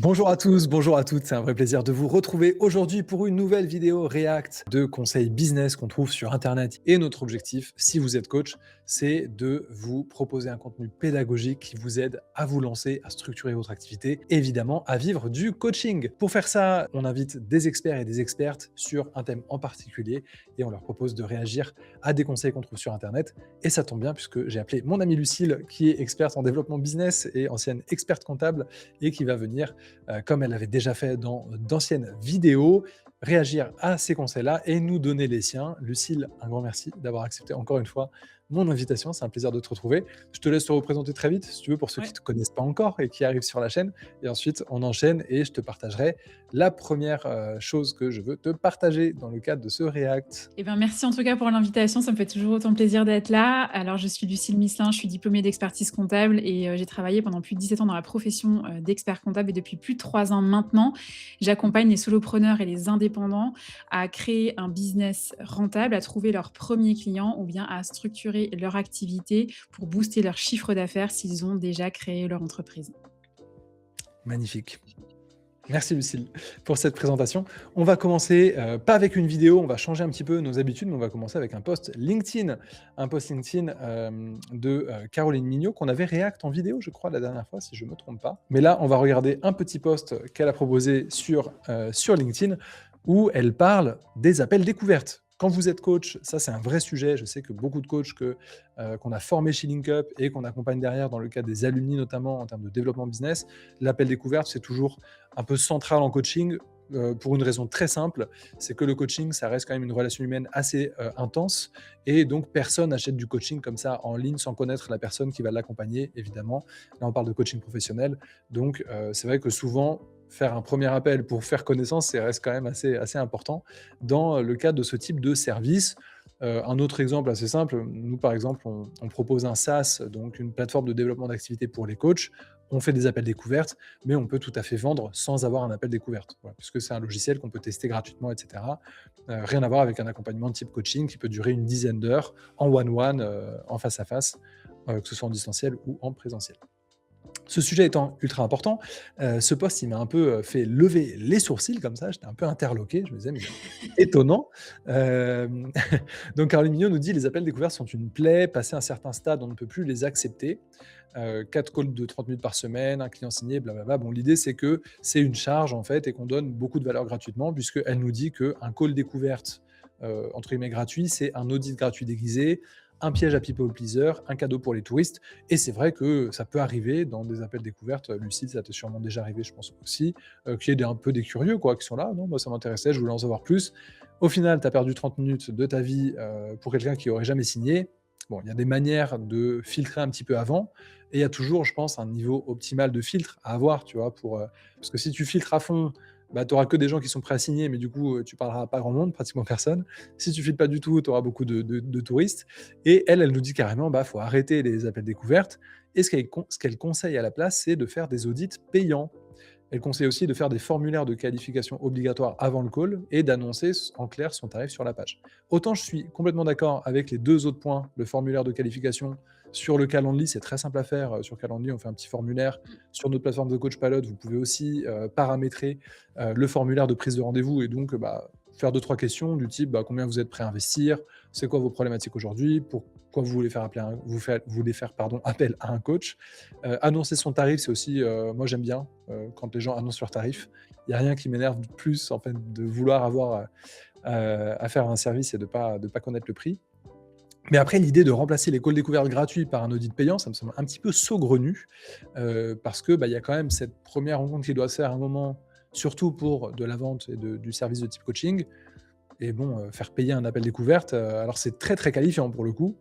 Bonjour à tous, bonjour à toutes, c'est un vrai plaisir de vous retrouver aujourd'hui pour une nouvelle vidéo React de conseils business qu'on trouve sur Internet. Et notre objectif, si vous êtes coach, c'est de vous proposer un contenu pédagogique qui vous aide à vous lancer, à structurer votre activité, évidemment à vivre du coaching. Pour faire ça, on invite des experts et des expertes sur un thème en particulier et on leur propose de réagir à des conseils qu'on trouve sur Internet. Et ça tombe bien puisque j'ai appelé mon amie Lucille qui est experte en développement business et ancienne experte comptable et qui va venir comme elle l'avait déjà fait dans d'anciennes vidéos, réagir à ces conseils-là et nous donner les siens. Lucille, un grand merci d'avoir accepté encore une fois mon invitation. C'est un plaisir de te retrouver. Je te laisse te représenter très vite, si tu veux, pour ceux qui Ouais. ne te connaissent pas encore et qui arrivent sur la chaîne. Et ensuite, on enchaîne et je te partagerai la première chose que je veux te partager dans le cadre de ce React. Eh ben, merci en tout cas pour l'invitation, ça me fait toujours autant plaisir d'être là. Alors je suis Lucille Misselin, je suis diplômée d'expertise comptable et j'ai travaillé pendant plus de 17 ans dans la profession, d'expert comptable et depuis plus de 3 ans maintenant, j'accompagne les solopreneurs et les indépendants à créer un business rentable, à trouver leurs premiers clients ou bien à structurer leur activité pour booster leur chiffre d'affaires s'ils ont déjà créé leur entreprise. Magnifique. Merci Lucille pour cette présentation. On va commencer, pas avec une vidéo, on va changer un petit peu nos habitudes, mais on va commencer avec un post LinkedIn. Un post LinkedIn, de, Caroline Mignot qu'on avait React en vidéo, je crois, la dernière fois, si je ne me trompe pas. Mais là, on va regarder un petit post qu'elle a proposé sur LinkedIn où elle parle des appels découvertes. Quand vous êtes coach, ça c'est un vrai sujet. Je sais que beaucoup de coachs qu'on a formés chez LinkUp et qu'on accompagne derrière dans le cadre des alumni notamment en termes de développement business, l'appel découverte, c'est toujours un peu central en coaching, pour une raison très simple, c'est que le coaching, ça reste quand même une relation humaine assez intense et donc personne n'achète du coaching comme ça en ligne sans connaître la personne qui va l'accompagner, évidemment. Là, on parle de coaching professionnel. Donc, c'est vrai que souvent, faire un premier appel pour faire connaissance, ça reste quand même assez important dans le cadre de ce type de service. Un autre exemple assez simple, nous, par exemple, on propose un SaaS, donc une plateforme de développement d'activité pour les coachs. On fait des appels découvertes, mais on peut tout à fait vendre sans avoir un appel découverte, voilà, puisque c'est un logiciel qu'on peut tester gratuitement, et cetera. Rien à voir avec un accompagnement de type coaching qui peut durer une dizaine d'heures en one-one, en face à face, que ce soit en distanciel ou en présentiel. Ce sujet étant ultra important, ce post, il m'a un peu, fait lever les sourcils comme ça, j'étais un peu interloqué, je me disais: «Mais étonnant». Hem, donc Caroline Mignot nous dit: «Les appels découvertes sont une plaie, passé un certain stade, on ne peut plus les accepter. 4 calls de 30 minutes par semaine, un client signé, blablabla». Bon, l'idée, c'est que c'est une charge, en fait, et qu'on donne beaucoup de valeur gratuitement puisqu'elle nous dit qu'un call découverte, entre guillemets «gratuit», c'est un audit gratuit déguisé, un piège à people pleaser, un cadeau pour les touristes. Et c'est vrai que ça peut arriver dans des appels découvertes, Lucide, ça t'est sûrement déjà arrivé, je pense aussi, qu'il y ait un peu des curieux quoi, qui sont là: «Non, moi ça m'intéressait, je voulais en savoir plus». Au final, tu as perdu 30 minutes de ta vie pour quelqu'un qui aurait jamais signé. Bon, il y a des manières de filtrer un petit peu avant et il y a toujours, je pense, un niveau optimal de filtre à avoir, tu vois? Parce que si tu filtres à fond, bah, tu auras que des gens qui sont prêts à signer, mais du coup, tu parleras à pas grand monde, pratiquement personne. Si tu filtres pas du tout, tu auras beaucoup de touristes. Et elle nous dit carrément, bah, faut arrêter les appels découvertes. Et ce qu'elle conseille à la place, c'est de faire des audits payants. Elle conseille aussi de faire des formulaires de qualification obligatoires avant le call et d'annoncer en clair son tarif sur la page. Autant je suis complètement d'accord avec les deux autres points, le formulaire de qualification sur le Calendly, c'est très simple à faire. Sur Calendly, on fait un petit formulaire. Sur notre plateforme de Coach Pilot, vous pouvez aussi paramétrer le formulaire de prise de rendez-vous et donc faire deux, trois questions du type combien vous êtes prêt à investir, c'est quoi vos problématiques aujourd'hui, pourquoi vous voulez faire, appel à un coach. Annoncer son tarif, c'est aussi, moi j'aime bien quand les gens annoncent leur tarif. Il n'y a rien qui m'énerve plus en fait, de vouloir avoir à faire un service et de pas connaître le prix. Mais après, l'idée de remplacer les calls découvertes gratuits par un audit payant, ça me semble un petit peu saugrenu, parce que, il y a quand même cette première rencontre qui doit se faire à un moment, surtout pour de la vente et du service de type coaching. Et bon, faire payer un appel découverte, alors c'est très, très qualifiant pour le coup,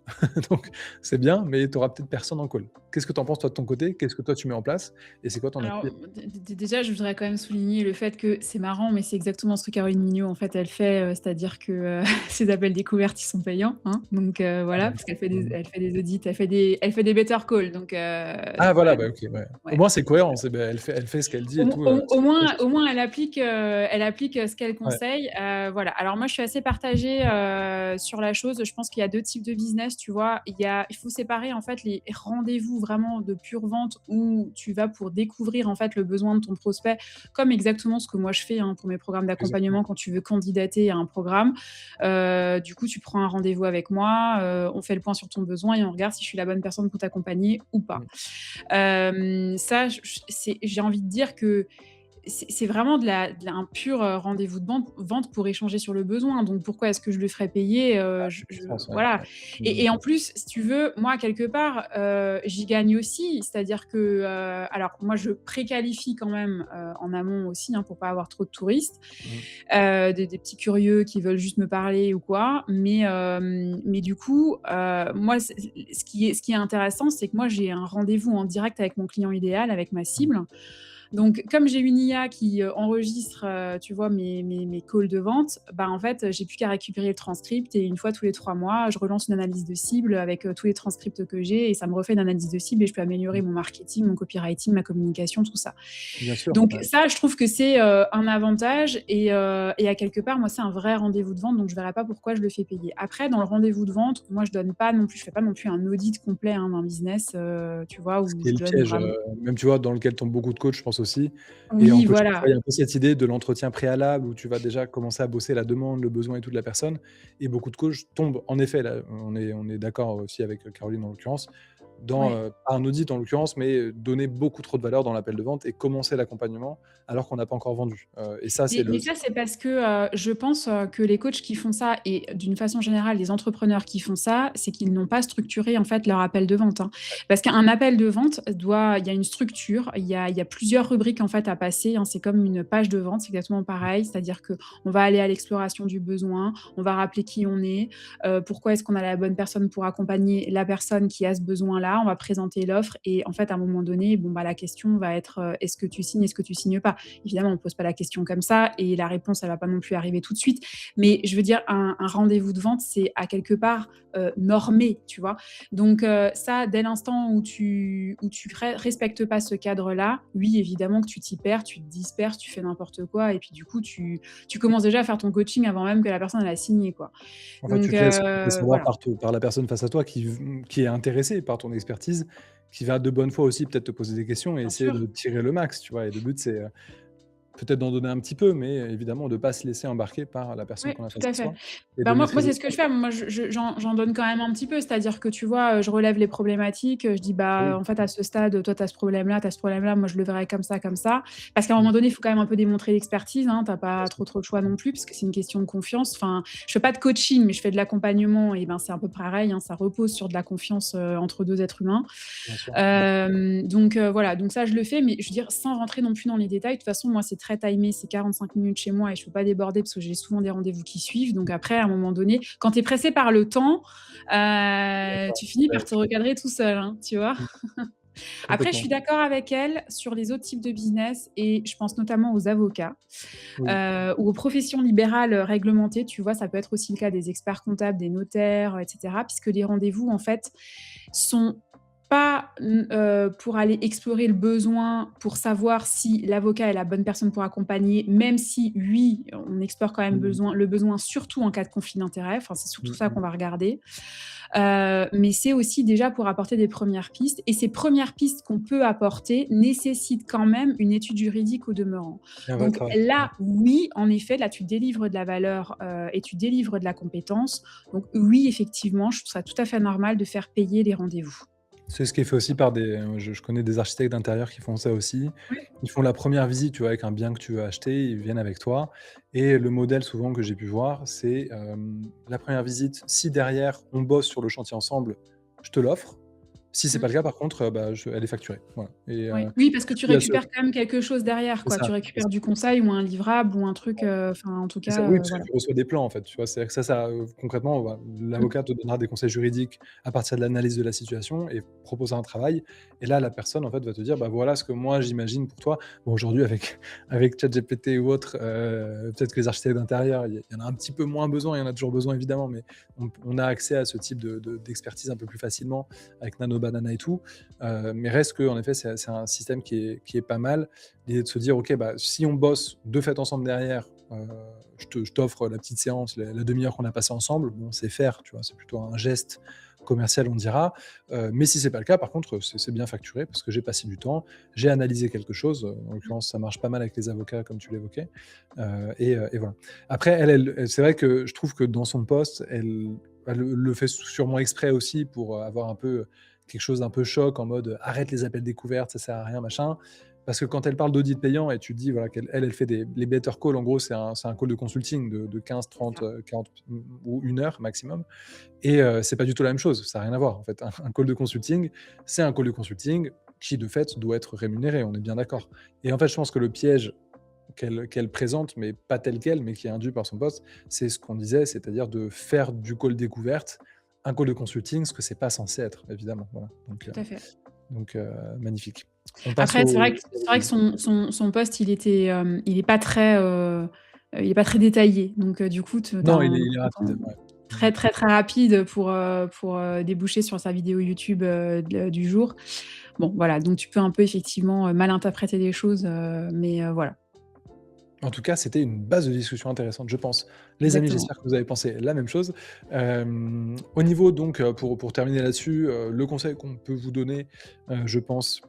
donc c'est bien, mais tu auras peut-être personne en call. Qu'est-ce que tu en penses toi de ton côté? Qu'est-ce que toi tu mets en place? Et c'est quoi ton Alors, avis? déjà, je voudrais quand même souligner le fait que c'est marrant, mais c'est exactement ce que Caroline Mignot, en fait, elle fait, c'est-à-dire que, ses appels découvertes, ils sont payants, hein, donc Ah voilà, bah, parce OK. qu'elle fait des Mmh. elle fait des audits, elle fait des better calls, donc Ah voilà, voilà, bah, OK, ouais. Au ouais. moins c'est cohérent, elle fait ce qu'elle dit Au et mo tout, au c'est au une vraie moins au chose. moins elle applique ce qu'elle Ouais. conseille, voilà. Alors moi, moi, je suis assez partagée, sur la chose. Je pense qu'il y a 2 types de business, tu vois? Il faut séparer, en fait, les rendez-vous vraiment de pure vente où tu vas pour découvrir, en fait, le besoin de ton prospect, comme exactement ce que moi je fais, hein, pour mes programmes Exactement. d'accompagnement quand tu veux candidater à un programme. Du coup, tu prends un rendez-vous avec moi, on fait le point sur ton besoin et on regarde si je suis la bonne personne pour t'accompagner ou pas. Mmh. Ça, j'ai envie de dire que c'est vraiment un pur, rendez-vous de vente pour échanger sur le besoin. Donc pourquoi est-ce que je le ferais payer? Ça fait sens, ouais, Voilà. ouais. Mmh. Et en plus, si tu veux, moi, quelque part, j'y gagne aussi. C'est-à-dire que, alors moi, je préqualifie quand même, en amont aussi, hein, pour pas avoir trop de touristes, Mmh. des petits curieux qui veulent juste me parler ou quoi. Mais du coup, moi, ce qui est intéressant, c'est que moi, j'ai un rendez-vous en direct avec mon client idéal, avec ma Mmh. cible. Donc comme j'ai une IA qui, enregistre, tu vois, mes calls de vente, bah, en fait, j'ai plus qu'à récupérer le transcript et une fois tous les 3 mois, je relance une analyse de cible avec, tous les transcripts que j'ai et ça me refait une analyse de cible et je peux améliorer Mmh. mon marketing, mon copywriting, ma communication, tout ça. Bien sûr, Donc ouais. ça, je trouve que c'est, un avantage et à quelque part, moi, c'est un vrai rendez-vous de vente, donc je verrais pas pourquoi je le fais payer. Après, dans le rendez-vous de vente, moi, je fais pas non plus un audit complet, hein, d'un business, tu vois, Ce où qui est je le donne piège, vraiment même tu vois, dans lequel tombent beaucoup de coachs, je pense aussi. Et en oui, coaching, tu vois, il y voilà. a un peu cette idée de l'entretien préalable où tu vas déjà commencer à bosser la demande, le besoin et tout de la personne. Et beaucoup de coachs tombent, en effet, là, on est d'accord aussi avec Caroline en l'occurrence, dans, Ouais. pas un audit en l'occurrence, mais donner beaucoup trop de valeur dans l'appel de vente et commencer l'accompagnement alors qu'on n'a pas encore vendu. Et ça, c'est Mais le ça, c'est parce que, je pense, que les coachs qui font ça et d'une façon générale, les entrepreneurs qui font ça, c'est qu'ils n'ont pas structuré, en fait, leur appel de vente, hein. Parce qu'un appel de vente il y a une structure, il y a plusieurs rubriques, en fait, à passer, hein. C'est comme une page de vente, c'est exactement pareil. C'est-à-dire qu'on va aller à l'exploration du besoin, on va rappeler qui on est, pourquoi est-ce qu'on a la bonne personne pour accompagner la personne qui a ce besoin-là. On va présenter l'offre et en fait, à un moment donné, bon, bah, la question va être, «Est-ce que tu signes? Est-ce que tu signes pas?» Évidemment, on ne pose pas la question comme ça et la réponse, elle va pas non plus arriver tout de suite. Mais je veux dire, un rendez-vous de vente, c'est à quelque part, normé, tu vois? Donc ça, dès l'instant où tu respectes pas ce cadre-là, oui, évidemment que tu t'y perds, tu te disperses, tu fais n'importe quoi et puis du coup, tu commences déjà à faire ton coaching avant même que la personne, elle a signé, quoi. En fait, Donc tu te laisses savoir voilà. par la personne face à toi qui est intéressée par ton expertise, qui va de bonne foi aussi peut-être te poser des questions et Bien essayer sûr. de tirer le max, tu vois? Et le but, c'est, peut-être d'en donner un petit peu, mais évidemment de pas se laisser embarquer par la personne Oui, qu'on a tout face à à fait. soi et Bah, de moi, maîtriser c'est le ce que temps, je quoi. fais. Moi, j'en donne quand même un petit peu. C'est-à-dire que, tu vois, je relève les problématiques, je dis: Ah «Bah, oui. en fait, à ce stade, toi, tu as ce problème-là, tu as ce problème-là, moi, je le verrais comme ça». Parce qu'à un Mmh, moment donné, il faut quand même un peu démontrer l'expertise, hein. Tu as bien pas sûr. trop de choix non plus, parce que c'est une question de confiance. Enfin, je fais pas de coaching, mais je fais de l'accompagnement et ben, c'est un peu pareil, hein. Ça repose sur de la confiance, entre 2 êtres humains. Bien sûr. Mmh. Donc voilà, donc ça je le fais, mais je veux dire sans rentrer non plus dans les détails. De toute façon, moi, c'est très timé, c'est 45 minutes chez moi et je peux pas déborder parce que j'ai souvent des rendez-vous qui suivent. Donc après, à un moment donné, quand tu es pressé par le temps, D'accord. tu finis Ouais, par te recadrer tout seul, hein, tu vois? mmh, Après, je complètement. suis d'accord avec elle sur les autres types de business et je pense notamment aux avocats, Oui. ou aux professions libérales, réglementées, tu vois? Ça peut être aussi le cas des experts comptables, des notaires, et cetera, puisque les rendez-vous, en fait, sont pas, pour aller explorer le besoin, pour savoir si l'avocat est la bonne personne pour accompagner, même si oui, on explore quand même Mmh. le besoin, surtout en cas de conflit d'intérêts. Enfin, c'est surtout Mmh ça mh. qu'on va regarder. Mais c'est aussi déjà pour apporter des premières pistes et ces premières pistes qu'on peut apporter nécessitent quand même une étude juridique au demeurant. Et un vrai Donc travail. Mmh. là, oui, en effet, là, tu délivres de la valeur, et tu délivres de la compétence. Donc oui, effectivement, je trouve ça tout à fait normal de faire payer les rendez-vous. C'est ce qui est fait aussi par des, je connais des architectes d'intérieur qui font ça aussi. Ouais. Ils font la première visite, tu vois, avec un bien que tu veux acheter, ils viennent avec toi et le modèle souvent que j'ai pu voir, c'est, la première visite, si derrière on bosse sur le chantier ensemble, je te l'offre. Si c'est pas Mmh. le cas par contre, bah, elle est facturée. Voilà et Oui. Oui, parce que tu il y a ce récupères quand même quelque chose derrière, c'est quoi. Tu ça, c'est récupères ça. du conseil ou un livrable ou un truc, enfin, en tout C'est ça, cas, oui, parce que voilà. tu reçois des plans, en fait, tu vois? C'est-à-dire que ça, concrètement, bah, Mmh. l'avocat te donnera des conseils juridiques à partir de l'analyse de la situation et proposera un travail et là, la personne, en fait, va te dire: «Bah, voilà ce que moi j'imagine pour toi». Bon, aujourd'hui, avec avec ChatGPT ou autre, peut-être que les architectes d'intérieur, il y en a un petit peu moins besoin, il y en a toujours besoin évidemment, mais on a accès à ce type d'expertise un peu plus facilement avec Nano Banana et tout, mais reste qu'en effet, c'est un système qui est pas mal. L'idée de se dire: «OK, bah, si on bosse de fait ensemble derrière, je t'offre la petite séance, la demi-heure qu'on a passée ensemble, bon, c'est faire, tu vois? C'est plutôt un geste commercial, on dira. Mais si c'est pas le cas, par contre, c'est bien facturé parce que j'ai passé du temps, j'ai analysé quelque chose. En l'occurrence, ça marche pas mal avec les avocats, comme tu l'évoquais. Et voilà. Après, c'est vrai que je trouve que dans son poste, elle le fait sûrement exprès aussi pour avoir un peu quelque chose d'un peu choc en mode arrête les appels découvertes, ça sert à rien, machin. Parce que quand elle parle d'audit payant et tu te dis voilà, elle fait les better calls, en gros, c'est un call de consulting de 15, C'est 30, ça. 40 ou 1 heure maximum. Et c'est pas du tout la même chose, ça n'a rien à voir en fait. Un call de consulting, c'est un call de consulting qui de fait doit être rémunéré, on est bien d'accord. Et en fait, je pense que le piège qu'elle présente, mais pas tel quel, mais qui est induit par son poste, c'est ce qu'on disait, c'est-à-dire de faire du call découverte un call de consulting, ce que c'est pas censé être, évidemment. Voilà. Tout à fait. Magnifique. On passe Après, c'est vrai que vas-y. son poste, il est pas très, il est pas très détaillé. Donc, du coup, tu Non, as il est rapide, ouais. Mmh. très, très, très rapide pour, déboucher sur sa vidéo YouTube, du jour. Bon, voilà, donc tu peux un peu effectivement, mal interpréter les choses, mais, voilà, En tout cas, c'était une base de discussion intéressante, je pense. Les amis, exactement. j'espère que vous avez pensé la même chose. Au niveau donc, pour terminer là-dessus, le conseil qu'on peut vous donner, je pense,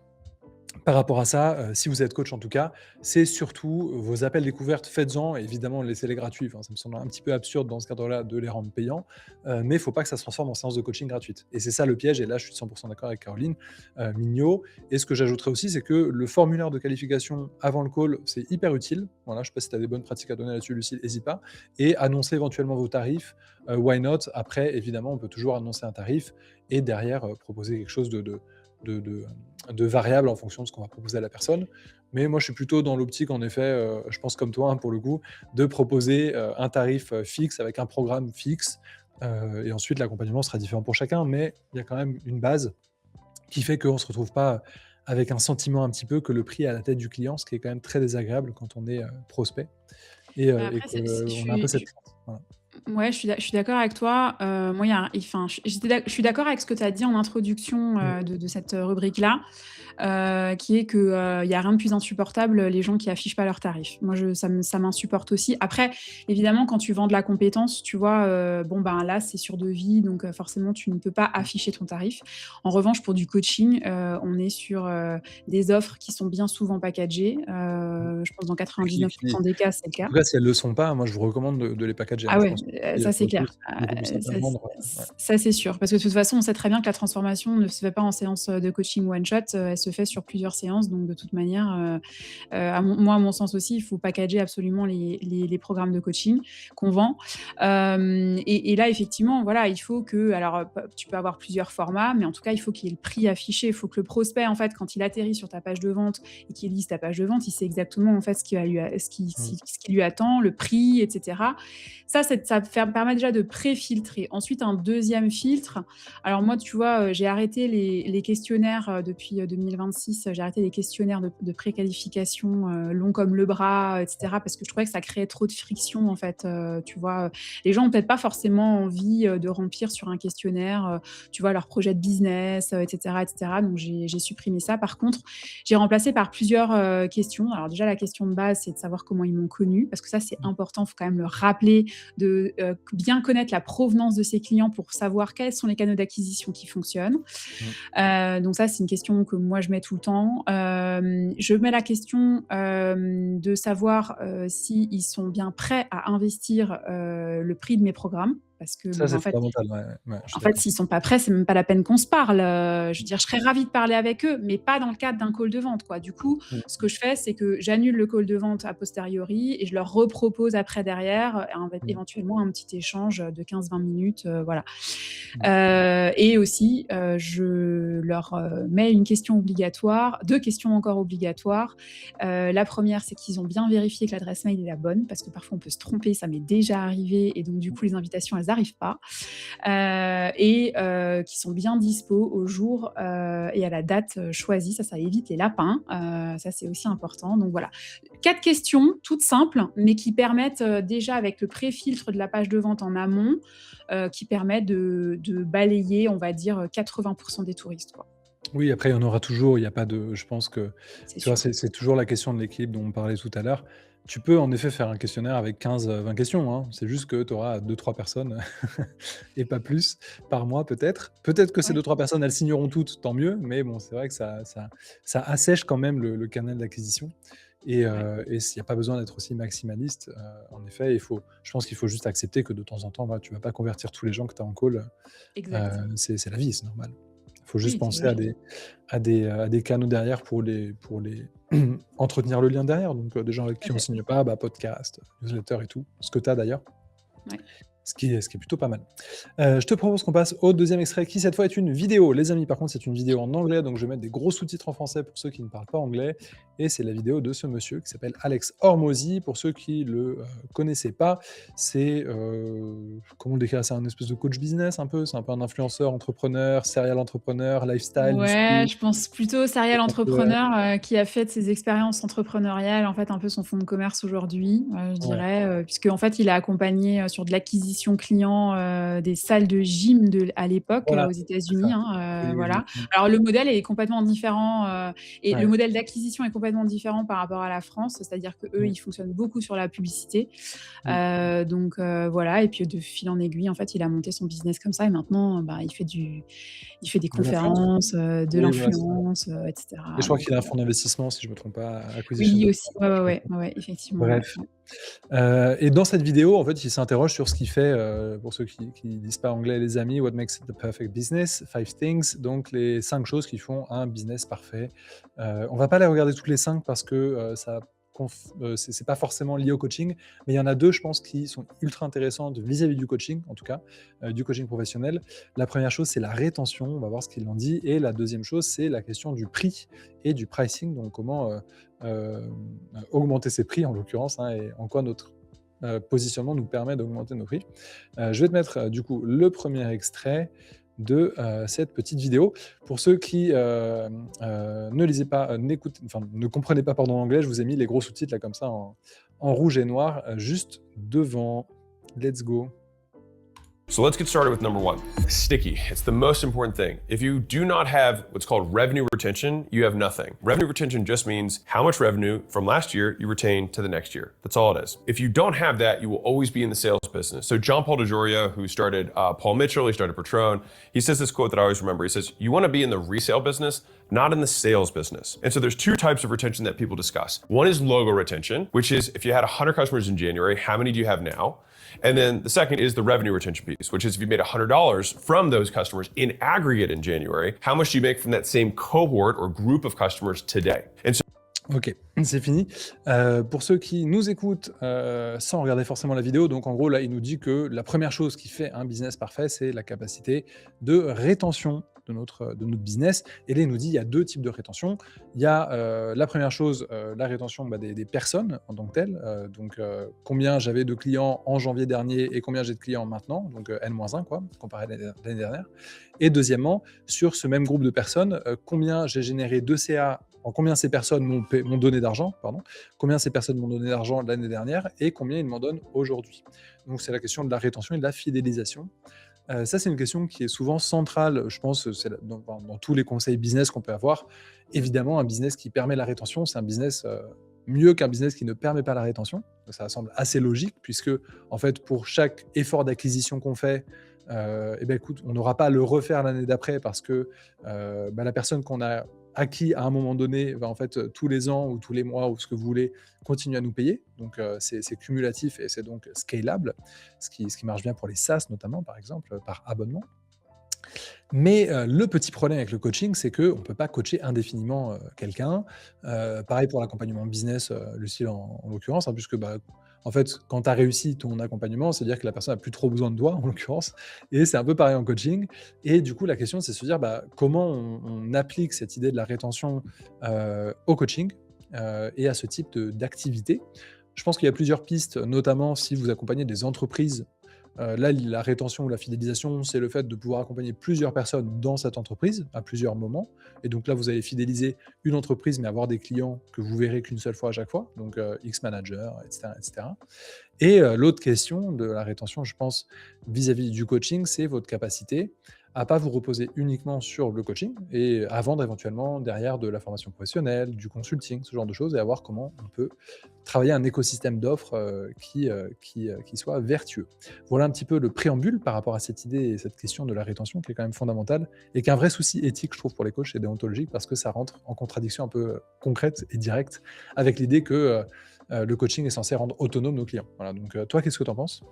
par rapport à ça, si vous êtes coach en tout cas, c'est surtout vos appels découvertes, faites-en, évidemment laissez-les gratuits. Enfin, ça me semble un petit peu absurde dans ce cadre-là de les rendre payants, mais il ne faut pas que ça se transforme en séance de coaching gratuite et c'est ça le piège et là je suis 100 d'accord avec Caroline, Mignot. Et ce que j'ajouterais aussi, c'est que le formulaire de qualification avant le call, c'est hyper utile. Voilà, je ne sais pas si tu as des bonnes pratiques à donner là-dessus, Lucille, hésite pas, et annoncer éventuellement vos tarifs, why not? Après évidemment, on peut toujours annoncer un tarif et derrière, proposer quelque chose de de de variables en fonction de ce qu'on va proposer à la personne. Mais moi, je suis plutôt dans l'optique, en effet, je pense comme toi, hein, pour le coup, de proposer un tarif fixe avec un programme fixe. Et ensuite, l'accompagnement sera différent pour chacun, mais il y a quand même une base qui fait qu'on ne se retrouve pas avec un sentiment un petit peu que le prix est à la tête du client, ce qui est quand même très désagréable quand on est prospect et Après, je qu'on a un peu cette crainte. Voilà. ouais, je suis d'accord avec toi. Moi, il y a un enfin, je suis d'accord avec ce que tu as dit en introduction, Mm. de cette rubrique-là, qui est que, il y a rien de plus insupportable, les gens qui affichent pas leurs tarifs. Moi, ça m'insupporte aussi. Après, évidemment, quand tu vends de la compétence, tu vois, bon, ben, là, c'est sur devis, donc forcément, tu ne peux pas afficher ton tarif. En revanche, pour du coaching, on est sur, des offres qui sont bien souvent packagées. Je pense dans Qui 99 des cas, c'est le En cas. tout cas, si elles le sont pas, moi, je vous recommande de les packager, hein. Ah Je ouais, pense que si, ça pour c'est le coup, clair. c'est beaucoup plus simple à vendre, ouais. Ça c'est sûr. Parce que de toute façon, on sait très bien que la transformation ne se fait pas en séance, de coaching one shot, elle se fait sur plusieurs séances. Donc de toute manière, à mon sens aussi, il faut packager absolument les programmes de coaching qu'on vend. Et là, effectivement, voilà, il faut que alors, tu peux avoir plusieurs formats, mais en tout cas, il faut qu'il y ait le prix affiché. Il faut que le prospect, en fait, quand il atterrit sur ta page de vente et qu'il lise ta page de vente, il sait exactement, en fait, ce qui va lui a Mmh. ce qui lui attend, le prix, et cetera. Ça permet déjà de pré-filtrer. Ensuite, un deuxième filtre. Alors moi, tu vois, j'ai arrêté les questionnaires, depuis, 2026, j'ai arrêté les questionnaires de préqualification, longs comme le bras, et cetera, parce que je trouvais que ça créait trop de friction, en fait, tu vois? Les gens ont peut-être pas forcément envie, de remplir sur un questionnaire, tu vois, leur projet de business, et cetera, et cetera. Donc j'ai supprimé ça. Par contre, j'ai remplacé par plusieurs, questions. Alors déjà, la question de base, c'est de savoir comment ils m'ont connue, parce que ça, c'est important, il faut quand même le rappeler, de, bien connaître la provenance de ses clients pour savoir quels sont les canaux d'acquisition qui fonctionnent. Mmh. Donc ça, c'est une question que moi je mets tout le temps. Je mets la question, de savoir, s'ils sont bien prêts à investir, le prix de mes programmes. Parce que Ça, bon, c'est en fait, fondamental, ouais, ouais, ouais, je suis en fait, d'accord. s'ils sont pas prêts, c'est même pas la peine qu'on se parle. Je veux dire, je serais ravie de parler avec eux, mais pas dans le cadre d'un call de vente, quoi. Du coup, ce Mmh, que je fais, c'est que j'annule le call de vente a posteriori et je leur repropose après derrière, mmh, éventuellement un petit échange de 15-20 minutes, voilà. mmh. Et aussi, je leur, mets une question obligatoire, 2 questions encore obligatoires. La première, c'est qu'ils ont bien vérifié que l'adresse mail est la bonne, parce que parfois on peut se tromper, ça m'est déjà arrivé et donc du coup les invitations, elles arrivent pas. Et qui sont bien dispo au jour, et à la date, choisie. Ça évite les lapins, ça c'est aussi important. Donc voilà, 4 questions toutes simples, mais qui permettent, déjà avec le pré-filtre de la page de vente en amont, qui permet de balayer, on va dire, 80 des touristes, quoi. Oui, après, il y en aura toujours. Il y a pas de je pense que, C'est tu vois, sûr. c'est toujours la question de l'équilibre dont on parlait tout à l'heure. Tu peux en effet faire un questionnaire avec 15, 20 questions, hein. C'est juste que tu auras 2-3 personnes et pas plus par mois peut-être. Peut-être que ces Ouais, 2-3 personnes, elles signeront toutes, tant mieux, mais bon, c'est vrai que ça assèche quand même le canal d'acquisition ouais, et s'il y a pas besoin d'être aussi maximaliste, en effet, je pense qu'il faut juste accepter que de temps en temps, voilà, tu vas pas convertir tous les gens que tu as en call, exact. c'est la vie, c'est normal. Il faut juste Oui, c'est penser logique. à des canaux derrière pour les entretenir le lien derrière, donc des gens avec Tout à qui on fait. signe pas, bah, podcast, newsletter et tout, ce que tu as d'ailleurs, Ouais. ce qui est plutôt pas mal. Je te propose qu'on passe au deuxième extrait qui, cette fois, est une vidéo. Les amis, par contre, c'est une vidéo en anglais, donc je vais mettre des gros sous-titres en français pour ceux qui ne parlent pas anglais et c'est la vidéo de ce monsieur qui s'appelle Alex Hormozy. Pour ceux qui le, connaissaient pas, c'est, comment le décrire? C'est un espèce de coach business un peu? C'est un peu un influenceur, entrepreneur, serial entrepreneur, lifestyle, Ouais, muscu, je pense plutôt serial influencer. entrepreneur, qui a fait de ses expériences entrepreneuriales, en fait, un peu son fonds de commerce aujourd'hui, je Ouais, dirais, puisqu'en fait, il a accompagné, sur de l'acquisition client, des salles de gym à l'époque, voilà, aux c'est États-Unis, ça. hein, Oui, oui, oui. voilà. Mmh. Alors le modèle est complètement différent, et le Ouais. modèle d'acquisition est complètement différent par rapport à la France, c'est-à-dire qu'eux, Mmh. ils fonctionnent beaucoup sur la publicité. Mmh. Donc voilà et puis de fil en aiguille, en fait, il a monté son business comme ça et maintenant, bah, il fait des De l'influence? conférences, de Oui, voilà, c'est ça. l'influence, et Et je cetera crois qu'il donc a un fonds d'investissement, si je me trompe pas, Acquisition oui de aussi, Fonds, ouais, un ouais, truc comme ouais, ça. ouais, ouais, effectivement, ouais, Bref, ouais. et dans cette vidéo, en fait, il s'interroge sur ce qui fait, pour ceux qui lisent pas anglais, les amis, what makes the perfect business, 5 things, donc les 5 choses qui font un business parfait. On va pas les regarder toutes les 5 parce que, ça c'est pas forcément lié au coaching, mais il y en a 2, je pense, qui sont ultra intéressantes vis-à-vis du coaching, en tout cas, du coaching professionnel. La première chose, c'est la rétention, on va voir ce qu'il en dit et la deuxième chose, c'est la question du prix et du pricing, donc comment, augmenter ses prix en l'occurrence, hein, et en quoi notre positionnement nous permet d'augmenter nos prix. Je vais te mettre du coup le premier extrait de cette petite vidéo. Pour ceux qui ne lisaient pas, enfin, ne comprenaient pas pardon, l'anglais, je vous ai mis les gros sous-titres là comme ça en rouge et noir juste devant. Let's go. So let's get started with number one, sticky. It's the most important thing. If you do not have what's called revenue retention, you have nothing. Revenue retention just means how much revenue from last year you retain to the next year. That's all it is. If you don't have that, you will always be in the sales business. So John Paul DeJoria, who started Paul Mitchell, he started Patron, he says this quote that I always remember. He says, you want to be in the resale business, not in the sales business. And so there's two types of retention that people discuss. One is logo retention, which is if you had 100 customers in January, how many do you have now? And then the second is the revenue retention piece, which is if you made $100 from those customers in aggregate in January, how much do you make from that same cohort or group of customers today? And so OK, c'est fini. Pour ceux qui nous écoutent, sans regarder forcément la vidéo, donc en gros, là, il nous dit que la première chose qui fait un business parfait, c'est la capacité de rétention de notre business et là, il nous dit: «Il y a 2 types de rétention». Il y a, la première chose, la rétention, bah, des personnes en tant que telles, donc combien j'avais de clients en janvier dernier et combien j'ai de clients maintenant, donc N-1 quoi, comparé à l'année dernière et deuxièmement, sur ce même groupe de personnes, combien j'ai généré de CA, en combien ces personnes m'ont donné d'argent, pardon, combien ces personnes m'ont donné d'argent l'année dernière et combien ils m'en donnent aujourd'hui. Donc c'est la question de la rétention et de la fidélisation. Ça, c'est une question qui est souvent centrale, je pense, c'est dans tous les conseils business qu'on peut avoir. Évidemment, un business qui permet la rétention, c'est un business mieux qu'un business qui ne permet pas la rétention. Ça semble assez logique, puisque, en fait, pour chaque effort d'acquisition qu'on fait, eh ben, écoute, on n'aura pas à le refaire l'année d'après parce que bah, la personne qu'on a acquis à un moment donné va en fait tous les ans ou tous les mois ou ce que vous voulez continuer à nous payer. Donc c'est cumulatif et c'est donc scalable, ce qui marche bien pour les SaaS notamment, par exemple, par abonnement. Mais le petit problème avec le coaching, c'est qu'on ne peut pas coacher indéfiniment quelqu'un. Pareil pour l'accompagnement business, Lucille en l'occurrence, hein, puisque bah, en fait, quand tu as réussi ton accompagnement, c'est-à-dire que la personne n'a plus trop besoin de toi, en l'occurrence. Et c'est un peu pareil en coaching. Et du coup, la question, c'est de se dire bah, comment on applique cette idée de la rétention au coaching et à ce type d'activité. Je pense qu'il y a plusieurs pistes, notamment si vous accompagnez des entreprises. Là, la rétention ou la fidélisation, c'est le fait de pouvoir accompagner plusieurs personnes dans cette entreprise à plusieurs moments. Et donc là, vous allez fidéliser une entreprise, mais avoir des clients que vous verrez qu'une seule fois à chaque fois, donc X manager, etc. etc. Et l'autre question de la rétention, je pense, vis-à-vis du coaching, c'est votre capacité à pas vous reposer uniquement sur le coaching et à vendre éventuellement derrière de la formation professionnelle, du consulting, ce genre de choses et à voir comment on peut travailler un écosystème d'offres, qui soit vertueux. Voilà un petit peu le préambule par rapport à cette idée et cette question de la rétention qui est quand même fondamentale et qui est un vrai souci éthique, je trouve, pour les coachs et déontologique parce que ça rentre en contradiction un peu, concrète et directe avec l'idée que, le coaching est censé rendre autonomes nos clients. Voilà, donc toi, qu'est-ce que tu en penses?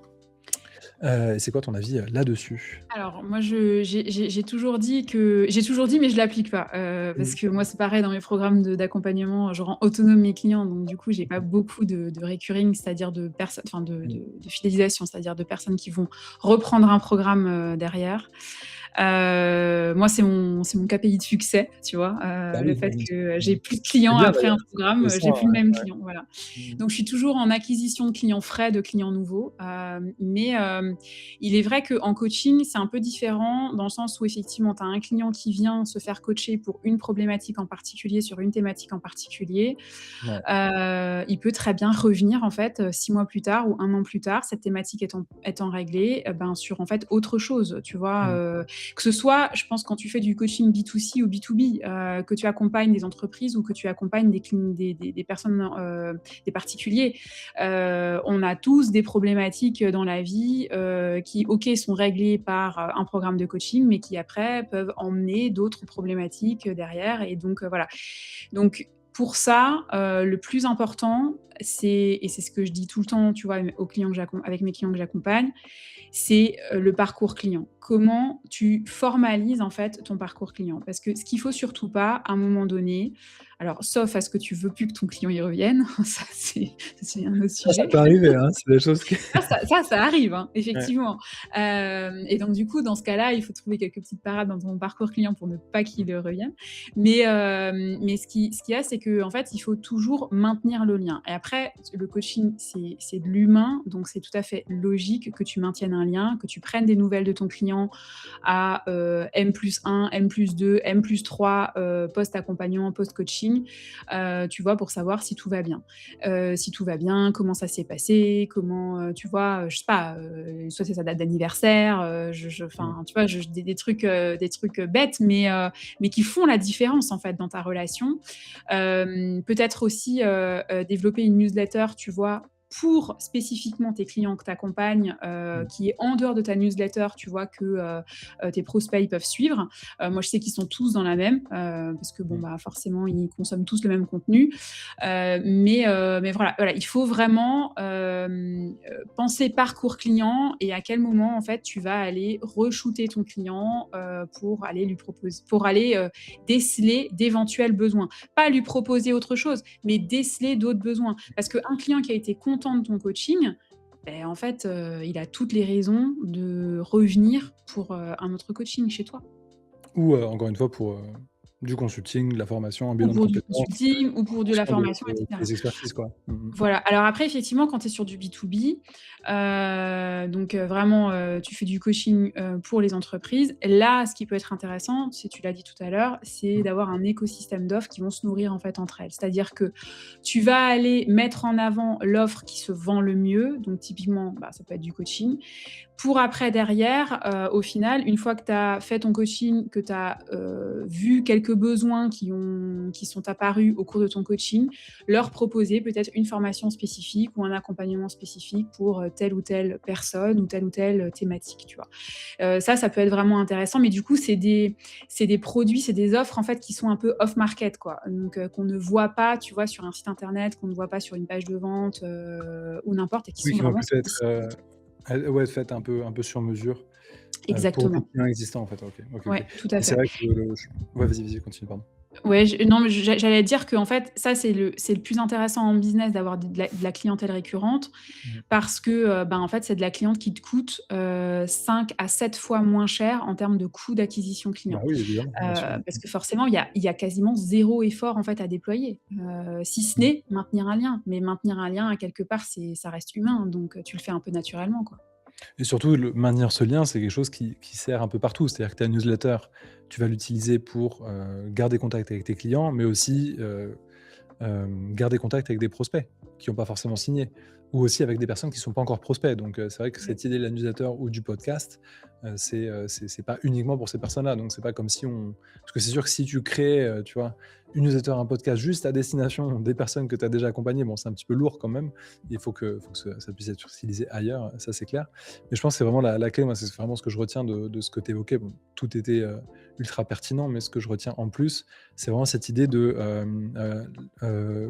Et c'est quoi ton avis, là-dessus? Alors moi j'ai toujours dit mais je l'applique pas, parce Mmh. que moi c'est pareil dans mes programmes d'accompagnement, je rends autonome mes clients donc du coup j'ai pas beaucoup de recurring, c'est-à-dire de personnes enfin Mmh. de fidélisation, c'est-à-dire de personnes qui vont reprendre un programme, derrière. Moi c'est mon KPI de succès, tu vois? Bah Le oui, fait oui. que Mmh. j'ai plus de C'est clients bien après un d'ailleurs, c'est programme, intéressant, j'ai plus le même ouais. client, voilà. Mmh. Donc je suis toujours en acquisition de clients frais, de clients nouveaux, mais il est vrai qu'en coaching, c'est un peu différent dans le sens où effectivement, tu as un client qui vient se faire coacher pour une problématique en particulier, sur une thématique en particulier. Ouais. Il peut très bien revenir en fait, 6 mois plus tard ou 1 an plus tard, cette thématique étant réglée, ben, sur en fait autre chose, tu vois? Mmh. Que ce soit, je pense quand tu fais du coaching B2C ou B2B, que tu accompagnes des entreprises ou que tu accompagnes des personnes, des particuliers. On a tous des problématiques dans la vie qui, OK, sont réglées par un programme de coaching, mais qui après peuvent emmener d'autres problématiques derrière. Et donc, voilà. Donc, pour ça, le plus important, et c'est ce que je dis tout le temps, tu vois, aux clients avec mes clients que j'accompagne, c'est le parcours client. Comment tu formalises en fait ton parcours client. Parce que ce qu'il faut surtout pas, à un moment donné, alors sauf à ce que tu veux plus que ton client y revienne, ça c'est un autre Ça sujet. peut arriver, hein, c'est des choses qui Ça arrive, hein, ouais. effectivement. Et donc du coup, dans ce cas-là, il faut trouver quelques petites parades dans ton parcours client pour ne pas qu'il revienne. Mais ce qu'il y a, c'est qu'en fait, il faut toujours maintenir le lien. Et après, le coaching, c'est de l'humain, donc c'est tout à fait logique que tu maintiennes un lien, que tu prennes des nouvelles de ton client à M+1, M+2, M+3, post-accompagnement, post-coaching, tu vois, pour savoir si tout va bien. Si tout va bien, comment ça s'est passé, comment, tu vois, je sais pas, soit c'est sa date d'anniversaire, Mmh. enfin, tu vois, des trucs bêtes, mais qui font la différence, en fait, dans ta relation. Peut-être aussi, développer une newsletter, tu vois, pour spécifiquement tes clients que tu accompagnes, Mmh. qui est en dehors de ta newsletter, tu vois, que, tes prospects, ils peuvent suivre. Moi, je sais qu'ils sont tous dans la même, parce que bon, Mmh. bah, forcément, ils consomment tous le même contenu. Mais voilà, il faut vraiment, penser parcours client et à quel moment, en fait, tu vas aller re-shooter ton client, pour aller, déceler d'éventuels besoins. Pas lui proposer autre chose, mais déceler d'autres besoins. Parce qu'un client qui a été content de ton coaching, beh, en fait, il a toutes les raisons de revenir pour, un autre coaching chez toi. Ou, encore une fois pour, du consulting, de la formation, un Ou bilan de pour du compétences consulting, ou en pour de la fonction de formation, et cetera. tes expertises, quoi. Mmh mh. Voilà. Alors après, effectivement, quand tu es sur du B2B, donc vraiment, tu fais du coaching, pour les entreprises. Là, ce qui peut être intéressant, si tu l'as dit tout à l'heure, c'est Mmh. d'avoir un écosystème d'offres qui vont se nourrir, en fait, entre elles. C'est-à-dire que tu vas aller mettre en avant l'offre qui se vend le mieux, donc typiquement, bah, ça peut être du coaching, pour après derrière, au final, une fois que tu as fait ton coaching, que tu as, vu quelques besoins qui sont apparus au cours de ton coaching, leur proposer peut-être une formation spécifique ou un accompagnement spécifique pour, telle ou telle personne ou telle, thématique, tu vois? Ça peut être vraiment intéressant, mais du coup, c'est des produits, c'est des offres, en fait, qui sont un peu off market, quoi. Donc qu'on ne voit pas, tu vois, sur un site internet, qu'on ne voit pas sur une page de vente, ou n'importe, et qui Oui, sont qui vont vraiment plutôt être, spécifiques. ouais, faites un peu sur mesure, pour des Exactement. clients existants, en fait. OK, OK, OK. Ouais, tout à Et c'est fait. vrai que le ouais, vas-y, vas-y, continue, pardon. Ouais, non, mais j'allais dire qu'en fait, ça, c'est le plus intéressant en business, d'avoir de la clientèle récurrente, Mmh. parce que, ben, en fait, c'est de la cliente qui te coûte, 5 à 7 fois moins cher en termes de coût d'acquisition Bah client. oui, évidemment, bien sûr. Parce que forcément, il y a quasiment zéro effort, en fait, à déployer, si ce Mmh. n'est maintenir un lien. Mais maintenir un lien, à quelque part, ça reste humain, donc tu le fais un peu naturellement, quoi. Et surtout, le maintenir ce lien, c'est quelque chose qui sert un peu partout. C'est-à-dire que ta newsletter, tu vas l'utiliser pour, garder contact avec tes clients, mais aussi, garder contact avec des prospects qui n'ont pas forcément signé ou aussi avec des personnes qui ne sont pas encore prospects. Donc, c'est vrai que Ouais. cette idée de la newsletter ou du podcast, C'est pas uniquement pour ces personnes-là. Donc, c'est pas comme si on... Parce que c'est sûr que si tu crées, tu vois, une newsletter, un podcast juste à destination des personnes que tu as déjà accompagnées, bon, c'est un petit peu lourd quand même. Il faut que ça puisse être utilisé ailleurs, ça c'est clair. Mais je pense que c'est vraiment la clé. Moi, c'est vraiment ce que je retiens de ce que tu évoquais. Bon, tout était ultra pertinent, mais ce que je retiens en plus, c'est vraiment cette idée de...